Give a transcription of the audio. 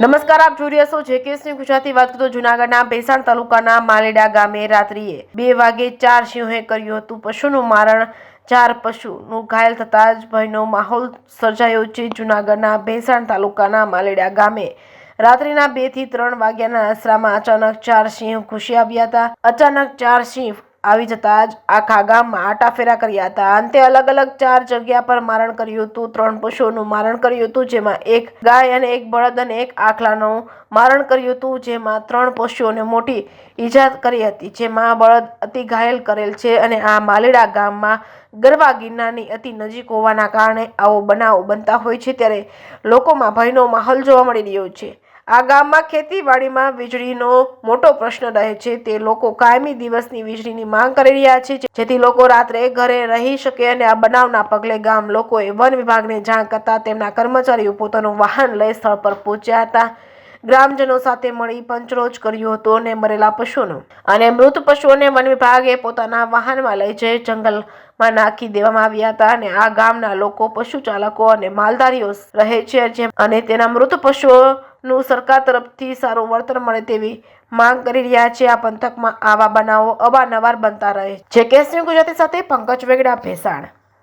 નમસ્કાર, આપ જોઈ રહ્યા છો જેકેએસની ગુજરાતી વાત કરતો જૂનાગઢના ભેસાણ તાલુકાના માલેડા ગામે રાત્રિએ 2 વાગે 4 સિંહોએ કર્યું હતું પશુનું મારણ। 4 પશુનું ઘાયલ થતા જ ભયનો માહોલ સર્જાયો છે। જૂનાગઢના ભેસાણ તાલુકાના માલેડા ગામે રાત્રિના 2 થી 3 વાગ્યાના અરસામાં અચાનક 4 સિંહ ઘૂસી આવ્યા હતા। અચાનક 4 સિંહ આવી જતા જ આખા ગામમાં આટાફેરા કર્યા હતા। અંતે અલગ અલગ 4 જગ્યા પર મારણ કર્યું હતું। 3 પશુઓનું મારણ કર્યું હતું, જેમાં 1 ગાય અને 1 બળદ અને 1 આખલાનું મારણ કર્યું હતું, જેમાં 3 પશુઓને મોટી ઈજા કરી હતી, જેમાં બળદ અતિ ઘાયલ કરેલ છે। અને આ માલેડા ગામમાં ગરવા ગિરનારની અતિ નજીક હોવાના કારણે આવો બનાવ બનતા હોય છે, ત્યારે લોકોમાં ભયનો માહોલ જોવા મળી રહ્યો છે। આ ગામમાં ખેતીવાડીમાં વીજળીનો મોટો પ્રશ્ન રહે છે, તે લોકો કાયમી દિવસની વીજળીની માંગ કરી રહ્યા છે, જેથી લોકો રાત્રે ઘરે રહી શકે। અને આ બનાવના પગલે ગામ લોકોએ વન વિભાગને જાણ કરતા તેમના કર્મચારીઓ પોતાનું વાહન લઈ સ્થળ પર પહોંચ્યા હતા। ગ્રામજનો સાથે મળી પંચરોજ કર્યો હતો અને મરેલા પશુઓનો અને મૃત પશુઓને વન વિભાગે પોતાના વાહનમાં લઈ જઈ જંગલમાં નાખી દેવામાં આવ્યા હતા। અને આ ગામના લોકો પશુ ચાલકો અને માલધારીઓ રહે છે, અને તેના મૃત પશુઓનું સરકાર તરફથી સારું વળતર મળે તેવી માંગ કરી રહ્યા છે। આ પંથકમાં આવા બનાવો અવારનવાર બનતા રહે છે। જેકેએસની ગુજરાતી સાથે પંકજ વેગડા, ભેસાણ।